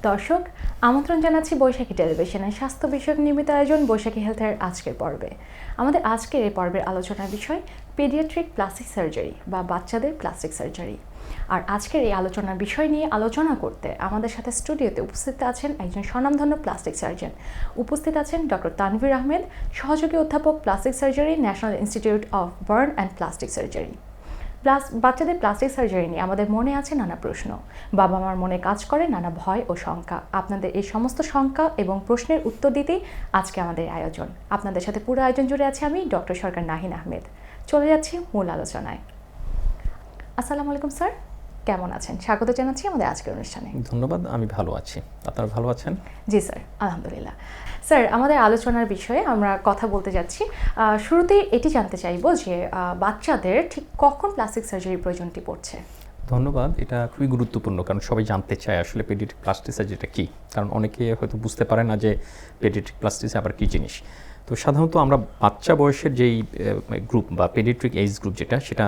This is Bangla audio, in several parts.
দর্শক, আমন্ত্রণ জানাচ্ছি বৈশাখী টেলিভিশনের স্বাস্থ্য বিষয়ক নিয়মিত আয়োজন বৈশাখী হেলথের আজকের পর্বে। আমাদের আজকের এই পর্বের আলোচনার বিষয় পেডিয়াট্রিক প্লাস্টিক সার্জারি বা বাচ্চাদের প্লাস্টিক সার্জারি। আর আজকের এই আলোচনার বিষয় নিয়ে আলোচনা করতে আমাদের সাথে স্টুডিওতে উপস্থিত আছেন একজন স্বনামধন্য প্লাস্টিক সার্জন। উপস্থিত আছেন ডক্টর তানভীর আহমেদ, সহযোগী অধ্যাপক plastic surgery, national institute of burn and plastic surgery. বাচ্চাদের প্লাস্টিক সার্জারি নিয়ে আমাদের মনে আছে নানা প্রশ্ন, বাবা মার মনে কাজ করে নানা ভয় ও শঙ্কা। আপনাদের এই সমস্ত শঙ্কা এবং প্রশ্নের উত্তর দিতেই আজকে আমাদের আয়োজন। আপনাদের সাথে পুরো আয়োজন জুড়ে আছে আমি ডক্টর সরকার নাহিন আহমেদ। চলে যাচ্ছি মূল আলোচনায়। আসসালামু আলাইকুম স্যার, কেমন আছেন? স্বাগত জানাচ্ছি আমাদের আজকের অনুষ্ঠানে। ধন্যবাদ, আমি ভালো আছি। আপনারা ভালো আছেন? জি স্যার, আলহামদুলিল্লাহ। স্যার, আমাদের আলোচনার বিষয়ে আমরা কথা বলতে যাচ্ছি। শুরুতেই এটি জানতে চাইব যে বাচ্চাদের ঠিক কখন প্লাস্টিক সার্জারির প্রয়োজনটি পড়ছে? ধন্যবাদ, এটা খুবই গুরুত্বপূর্ণ কারণ সবাই জানতে চায় আসলে পেডিয়াট্রিক প্লাস্টিক সার্জারিটা কী। কারণ অনেকে হয়তো বুঝতে পারে না যে পেডিয়াট্রিক প্লাস্টিক আবার কী জিনিস। তো সাধারণত আমরা বাচ্চা বয়সের যেই গ্রুপ বা পেডিয়াট্রিক এজ গ্রুপ সেটা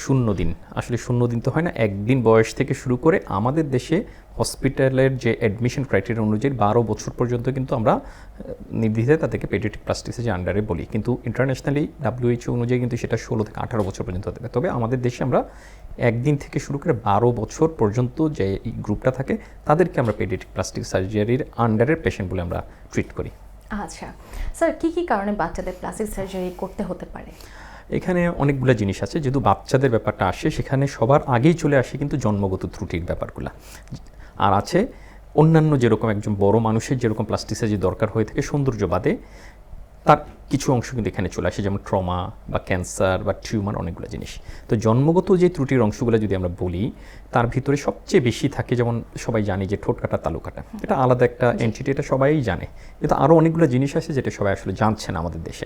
0 দিন, আসলে 0 দিন তো হয় না, 1 দিন বয়স থেকে শুরু করে আমাদের দেশে হসপিটালের যে অ্যাডমিশন ক্রাইটেরিয়া অনুযায়ী 12 বছর পর্যন্ত কিন্তু আমরা নির্দ্বিধায় তাদেরকে পেডিয়াট্রিক প্লাস্টিক সার্জারি আন্ডারে বলি। কিন্তু ইন্টারন্যাশনালি WHO অনুযায়ী কিন্তু সেটা 16 থেকে 18 বছর পর্যন্ত হতে পারে। তবে আমাদের দেশে আমরা 1 দিন থেকে শুরু করে 12 বছর পর্যন্ত যে গ্রুপটা থাকে তাদেরকে আমরা পেডিয়াট্রিক প্লাস্টিক সার্জারির আন্ডারের পেশেন্ট বলে আমরা ট্রিট করি। আচ্ছা স্যার, কী কী কারণে বাচ্চাদের প্লাস্টিক সার্জারি করতে হতে পারে? এখানে অনেকগুলো জিনিস আছে। যেহেতু বাচ্চাদের ব্যাপারটা আসে, সেখানে সবার আগেই চলে আসে কিন্তু জন্মগত ত্রুটির ব্যাপারগুলো। আর আছে অন্যান্য যেরকম একজন বড় মানুষের যেরকম প্লাস্টিক সার্জারি দরকার হয়ে থাকে সৌন্দর্য বাদে, তার কিছু অংশ কিন্তু এখানে চলে আসে, যেমন ট্রমা বা ক্যান্সার বা টিউমার, অনেকগুলো জিনিস। তো জন্মগত যে ত্রুটির অংশগুলো যদি আমরা বলি, তার ভিতরে সবচেয়ে বেশি থাকে, যেমন সবাই জানি যে ঠোঁট কাটা, তালু কাটা, এটা আলাদা একটা এন্টিটি, এটা সবাই জানে। কিন্তু আরও অনেকগুলো জিনিস আছে যেটা সবাই আসলে জানছে না আমাদের দেশে।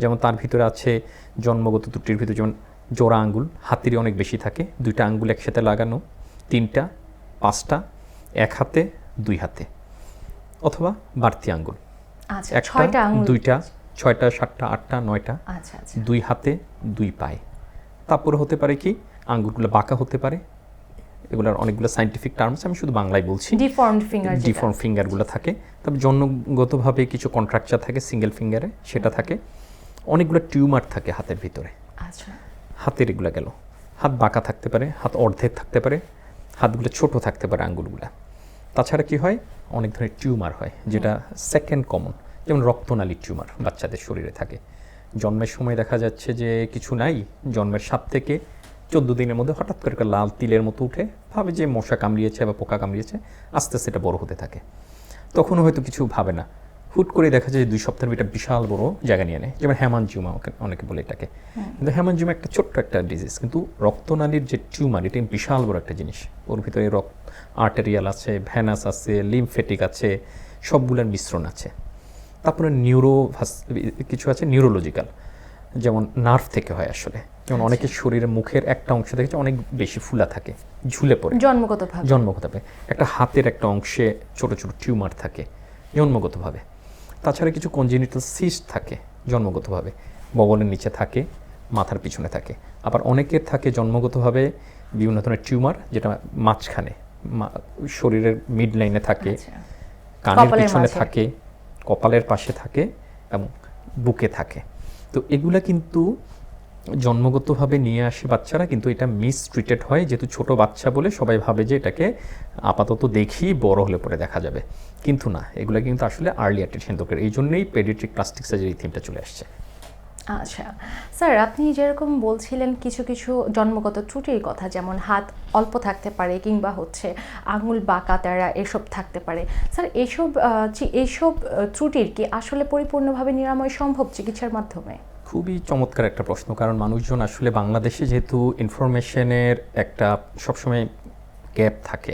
যেমন তার ভিতরে আছে জন্মগত ত্রুটির ভিতরে যেমন জোড়া আঙ্গুল, হাতেরই অনেক বেশি থাকে, 2টা আঙ্গুল একসাথে লাগানো, 3টা, 5টা, 1 হাতে, 2 হাতে, অথবা বাড়তি আঙ্গুল, 1টা, 2টা, 6টা, 7টা, 8টা, 9টা, 2 হাতে, 2 পায়ে। তারপরে হতে পারে কি আঙ্গুলগুলো বাঁকা হতে পারে, এগুলোর অনেকগুলো সায়েন্টিফিক টার্মস, আমি শুধু বাংলায় বলছি। ডিফর্ম ফিঙ্গারগুলো থাকে। তবে জন্মগতভাবে কিছু কন্ট্রাকচার থাকে সিঙ্গেল ফিঙ্গারে, সেটা থাকে। অনেকগুলো টিউমার থাকে হাতের ভিতরে। হাতের এগুলো গেল, হাত বাঁকা থাকতে পারে, হাত অর্ধেক থাকতে পারে, হাতগুলো ছোট থাকতে পারে আঙ্গুলগুলা। তাছাড়া কি হয়, অনেক ধরনের টিউমার হয় যেটা সেকেন্ড কমন, যেমন রক্তনালীর টিউমার বাচ্চাদের শরীরে থাকে। জন্মের সময় দেখা যাচ্ছে যে কিছু নাই, জন্মের 7 থেকে 14 দিনের মধ্যে হঠাৎ করে একটা লাল তিলের মতো উঠে, ভাবে যে মশা কামড়িয়েছে বা পোকা কামড়িয়েছে, আস্তে আস্তে এটা বড় হতে থাকে। তখনও হয়তো কিছু ভাবে না, হুট করে দেখা যায় যে 2 সপ্তাহের এটা বিশাল বড় জায়গা নিয়ে নেয়, যেমন হেমানজিওমা অনেকে বলে এটাকে। কিন্তু হেমানজিওমা একটা ছোট্ট একটা ডিজিজ, কিন্তু রক্তনালীর যে টিউমার এটা বিশাল বড় একটা জিনিস। ওর ভিতরে আর্টেরিয়াল আছে, ভ্যানাস আছে, লিমফেটিক আছে, সবগুলোর মিশ্রণ আছে। তারপরে কিছু আছে নিউরোলজিক্যাল, যেমন নার্ভ থেকে হয় আসলে। যেমন অনেকের শরীরের মুখের একটা অংশ দেখেছে অনেক বেশি ফুলা থাকে, ঝুলে পড়ে জন্মগতভাবে। একটা হাতের একটা অংশে ছোট ছোট টিউমার থাকে জন্মগতভাবে। তাছাড়া কিছু কনজেনিটাল সিস্ট থাকে জন্মগতভাবে, বগলের নিচে থাকে, মাথার পিছনে থাকে। আবার অনেকের থাকে জন্মগতভাবে বিভিন্ন ধরনের টিউমার, যেটা মাঝখানে শরীরের মিড লাইনে থাকে, কানের পিছনে থাকে, কপালের পাশে থাকে এবং বুকে থাকে। তো এগুলা কিন্তু জন্মগতভাবে নিয়ে আসে বাচ্চারা, কিন্তু এটা মিসট্রিটেড হয়, যেহেতু ছোট বাচ্চা বলে সবাই ভাবে যে এটাকে আপাতত দেখি, বড় হলে পরে দেখা যাবে। কিন্তু না, এগুলা কিন্তু আসলে আর্লি অ্যাটেনশন দরকার। এই জন্যই পেডিয়াট্রিক প্লাস্টিক সার্জারি থিমটা চলে আসছে। আচ্ছা স্যার, আপনি যেরকম বলছিলেন কিছু কিছু জন্মগত ত্রুটির কথা, যেমন হাত অল্প থাকতে পারে কিংবা আঙুল বাঁকা তেড়া এসব থাকতে পারে। স্যার, এইসব ত্রুটির কি আসলে পরিপূর্ণভাবে নিরাময় সম্ভব চিকিৎসার মাধ্যমে? খুবই চমৎকার একটা প্রশ্ন, কারণ মানুষজন আসলে বাংলাদেশে যেহেতু ইনফরমেশনের একটা সবসময় গ্যাপ থাকে,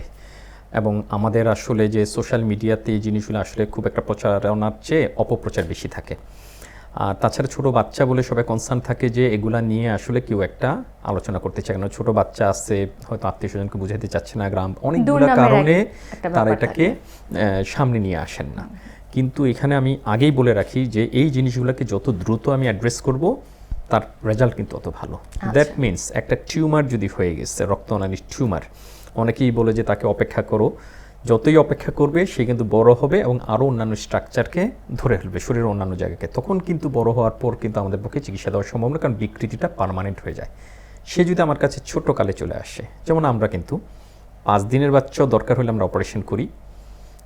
এবং আমাদের আসলে যে সোশ্যাল মিডিয়াতে এই জিনিসগুলো আসলে খুব একটা প্রচারণার চেয়ে অপপ্রচার বেশি থাকে। আর তাছাড়া ছোটো বাচ্চা বলে সবাই কনসার্ন থাকে যে এগুলা নিয়ে আসলে কেউ একটা আলোচনা করতে চায় না। ছোটো বাচ্চা আছে, হয়তো আত্মীয় স্বজনকে বুঝাতে চাচ্ছে না, গ্রাম অনেকগুলো কারণে তারা এটাকে সামনে নিয়ে আসেন না। কিন্তু এখানে আমি আগেই বলে রাখি যে এই জিনিসগুলোকে যত দ্রুত আমি অ্যাড্রেস করব, তার রেজাল্ট কিন্তু অত ভালো। দ্যাট মিনস একটা টিউমার যদি হয়ে গেছে, রক্তনালীর টিউমার, অনেকেই বলে যে তাকে অপেক্ষা করো যতই অপেক্ষা করবে সে কিন্তু বড় হবে এবং আরও অন্যান্য স্ট্রাকচারকে ধরে ফেলবে শরীরের অন্যান্য জায়গাকে, তখন কিন্তু বড় হওয়ার পর কিন্তু আমাদের পক্ষে চিকিৎসা দেওয়া সম্ভব না, কারণ বিকৃতিটা পার্মানেন্ট হয়ে যায়। সে যদি আমার কাছে ছোট কালে চলে আসে, যেমন আমরা কিন্তু 5 দিনের বাচ্চাও দরকার হলে আমরা অপারেশন করি,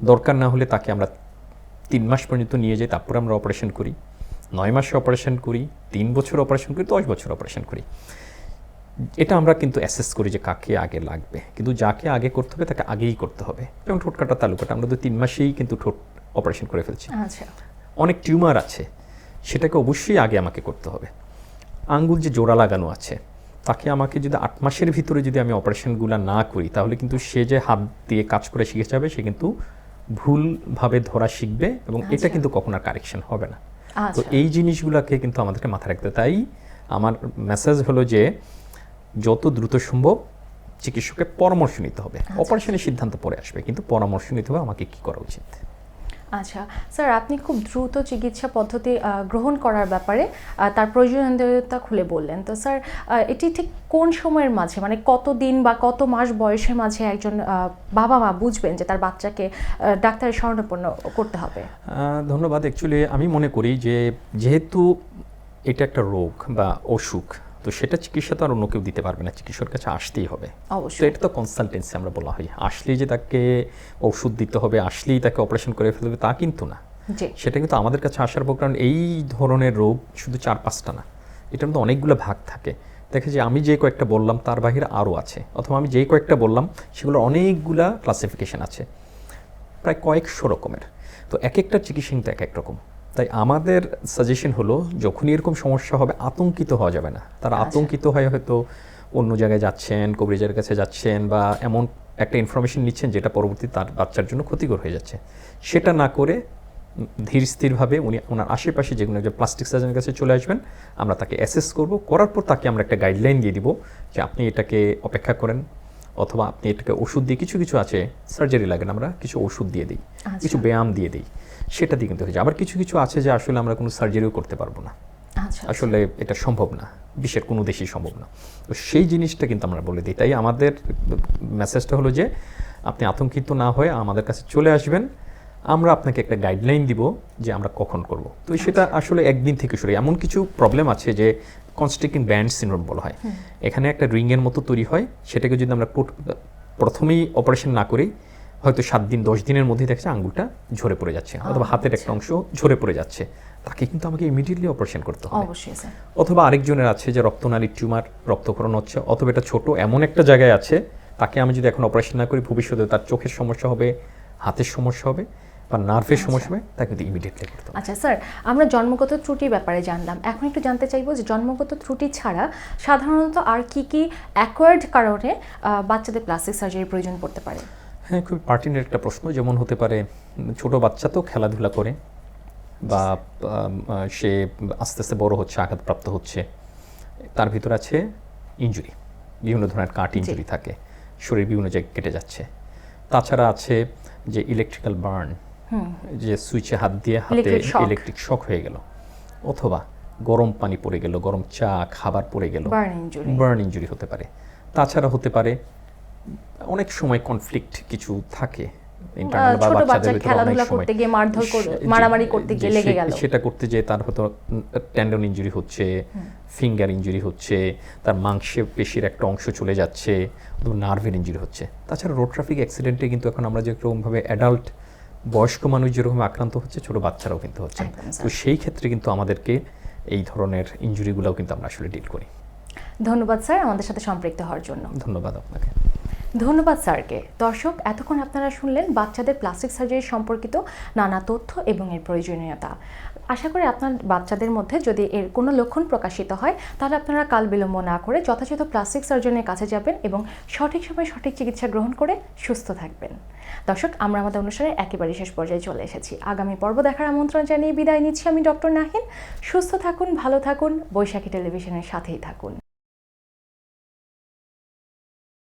দরকার না হলে তাকে আমরা 3 মাস পর্যন্ত নিয়ে যাই, তারপরে আমরা অপারেশন করি, 9 মাসে অপারেশন করি, 3 বছর অপারেশন করি, 10 বছর অপারেশন করি। এটা আমরা কিন্তু অ্যাসেস করি যে কাকে আগে লাগবে, কিন্তু যাকে আগে করতে হবে তাকে আগেই করতে হবে। যেমন ঠোঁট কাটা, তালু কাটা, আমরা তো 3 মাসেই কিন্তু ঠোঁট অপারেশন করে ফেলছি। আচ্ছা, অনেক টিউমার আছে, সেটাকে অবশ্যই আগে আমাকে করতে হবে। আঙ্গুল যে জোড়া লাগানো আছে, তাকে আমাকে যদি 8 মাসের ভিতরে যদি আমি অপারেশনগুলো না করি, তাহলে কিন্তু সে যে হাত দিয়ে কাজ করে শিখে যাবে, সে কিন্তু ভুলভাবে ধরা শিখবে এবং এটা কিন্তু কখনো আর কারেকশন হবে না। তো এই জিনিসগুলোকে কিন্তু আমাদেরকে মাথায় রাখতে, তাই আমার মেসেজ হলো যে যত দ্রুত সম্ভব চিকিৎসকের পরামর্শ নিতে হবে। অপারেশনের সিদ্ধান্ত পরে আসবে, কিন্তু পরামর্শ নিতে হবে আমাকে কি করা উচিত। আচ্ছা স্যার, আপনি খুব দ্রুত চিকিৎসা পদ্ধতি গ্রহণ করার ব্যাপারে তার প্রয়োজনীয়তা খুলে বললেন। তো স্যার, এটি ঠিক কোন সময়ের মাঝে, মানে কত দিন বা কত মাস বয়সের মাঝে একজন বাবা মা বুঝবেন যে তার বাচ্চাকে ডাক্তারের শরণাপন্ন করতে হবে? ধন্যবাদ। অ্যাকচুয়ালি আমি মনে করি যে যেহেতু এটা একটা রোগ বা অসুখ, তো সেটা চিকিৎসা তো আর অন্য কেউ দিতে পারবে না, চিকিৎসকের কাছে আসতেই হবে। অবশ্যই। তো এটা তো কনসালটেন্সি আমরা বলা হয়, আসলেই যে তাকে ওষুধ দিতে হবে, আসলেই তাকে অপারেশন করে ফেলবে তা কিন্তু না। সেটা কিন্তু আমাদের কাছে আসার পর, কারণ এই ধরনের রোগ শুধু 4-5টা না, এটার মধ্যে অনেকগুলো ভাগ থাকে। দেখে যে আমি যে কয়েকটা বললাম তার বাহিরে আরও আছে, অথবা আমি যেই কয়েকটা বললাম সেগুলো অনেকগুলা ক্লাসিফিকেশন আছে, প্রায় কয়েকশো রকমের। তো এক একটা চিকিৎসা কিন্তু এক এক রকম। তাই আমাদের সাজেশন হলো, যখনই এরকম সমস্যা হবে আতঙ্কিত হওয়া যাবে না। তারা আতঙ্কিত হয়ে হয়তো অন্য জায়গায় যাচ্ছেন, কবিরাজের কাছে যাচ্ছেন, বা এমন একটা ইনফরমেশন নিচ্ছেন যেটা পরবর্তী তার বাচ্চার জন্য ক্ষতিকর হয়ে যাচ্ছে, সেটা না করে ধীর স্থিরভাবে উনি ওনার আশেপাশে যে কোনো একজন প্লাস্টিক সার্জনের কাছে চলে আসবেন, আমরা তাকে অ্যাসেস করব, করার পর তাকে আমরা একটা গাইডলাইন দিয়ে দিব যে আপনি এটাকে অপেক্ষা করেন, অথবা আপনি এটাকে ওষুধ দিয়ে, কিছু কিছু আছে সার্জারি লাগে না, আমরা কিছু ওষুধ দিয়ে দিই, কিছু ব্যায়াম দিয়ে দিই, সেটা দিয়ে কিন্তু হয়ে যায়। আবার কিছু কিছু আছে যে আসলে আমরা কোনো সার্জারিও করতে পারবো না, আসলে এটা সম্ভব না, বিশ্বের কোনো দেশেই সম্ভব না। তো সেই জিনিসটা কিন্তু আমরা বলে দিই। তাই আমাদের মেসেজটা হলো যে আপনি আতঙ্কিত না হয়ে আমাদের কাছে চলে আসবেন, আমরা আপনাকে একটা গাইডলাইন দিব যে আমরা কখন করব। তো সেটা আসলে একদিন থেকে শুরু। এমন কিছু প্রবলেম আছে যে কনস্ট্রিক্টিং ব্যান্ড সিনড্রোম বলা হয়, এখানে একটা রিংয়ের মতো তৈরি হয়, সেটাকে যদি আমরা প্রথমেই অপারেশন না করি, হয়তো 7 দিন 10 দিনের মধ্যেই দেখছে আঙ্গুলটা ঝরে পড়ে যাচ্ছে, অথবা হাতের একটা অংশ ঝরে পড়ে যাচ্ছে, তাকে কিন্তু আমাকে ইমিডিয়েটলি অপারেশন করতে হবে। অথবা আরেকজনের আছে যে রক্তনালীর টিউমার, রক্তক্ষরণ হচ্ছে, অথবা এটা ছোট এমন একটা জায়গায় আছে, তাকে আমি যদি এখন অপারেশন না করি, ভবিষ্যতে তার চোখের সমস্যা হবে, হাতের সমস্যা হবে, বা নার্ভের সমস্যা হবে, তাকে কিন্তু ইমিডিয়েটলি করতে হবে। আচ্ছা স্যার, আমরা জন্মগত ত্রুটির ব্যাপারে জানলাম, এখন একটু জানতে চাইবো যে জন্মগত ত্রুটি ছাড়া সাধারণত আর কি কি অ্যাকোয়ার্ড কারণে বাচ্চাদের প্লাস্টিক সার্জারির প্রয়োজন পড়তে পারে? হ্যাঁ, খুব পার্টিনেন্ট একটা প্রশ্ন। যেমন হতে পারে ছোট বাচ্চা তো খেলাধুলা করে, বা সে আস্তে আস্তে বড় হচ্ছে, আঘাতপ্রাপ্ত হচ্ছে, তার ভিতর আছে ইনজুরি, বিভিন্ন ধরনের কাট ইনজুরি থাকে, শরীর বিভিন্ন জায়গায় কেটে যাচ্ছে। তাছাড়া আছে যে ইলেকট্রিক্যাল বার্ন, যে সুইচে হাত দিয়ে হাতে ইলেকট্রিক শক হয়ে গেল, অথবা গরম পানি পড়ে গেল, গরম চা খাবার পড়ে গেল, বার্ন ইনজুরি হতে পারে। তাছাড়া হতে পারে অনেক সময় কনফ্লিক্ট কিছু থাকে, ছোট বাচ্চা খেলাধুলা করতে গিয়ে মারধর মারামারি করতে গিয়ে লেগে গেল, সেটা করতে যেয়ে তার হয়তো টেন্ডন ইনজুরি হচ্ছে, ফিঙ্গার ইনজুরি হচ্ছে, তার মাংসপেশির একটা অংশ চলে যাচ্ছে, নার্ভের ইনজুরি হচ্ছে। তাছাড়া রোড ট্রাফিক অ্যাক্সিডেন্টে কিন্তু এখন আমরা যেরকমভাবে অ্যাডাল্ট বয়স্ক মানুষ যেরকম আক্রান্ত হচ্ছে, ছোট বাচ্চারাও কিন্তু হচ্ছে। তো সেই ক্ষেত্রে কিন্তু আমাদেরকে এই ধরনের ইনজুরিগুলোও কিন্তু আমরা আসলে ডিল করি। ধন্যবাদ স্যার আমাদের সাথে সম্পৃক্ত হওয়ার জন্য। ধন্যবাদ আপনাকে। ধন্যবাদ স্যারকে। দর্শক, এতক্ষণ আপনারা শুনলেন বাচ্চাদের প্লাস্টিক সার্জারি সম্পর্কিত নানা তথ্য এবং এর প্রয়োজনীয়তা। আশা করি আপনার বাচ্চাদের মধ্যে যদি এর কোনো লক্ষণ প্রকাশিত হয়, তাহলে আপনারা কাল বিলম্ব না করে যথাযথ প্লাস্টিক সার্জনের কাছে যাবেন এবং সঠিক সময়ে সঠিক চিকিৎসা গ্রহণ করে সুস্থ থাকবেন। দর্শক, আমরা আমাদের অনুষ্ঠানে একেবারে শেষ পর্যায়ে চলে এসেছি। আগামী পর্ব দেখার আমন্ত্রণ জানিয়ে বিদায় নিচ্ছি আমি ডক্টর নাহিন। সুস্থ থাকুন, ভালো থাকুন, বৈশাখী টেলিভিশনের সাথেই থাকুন।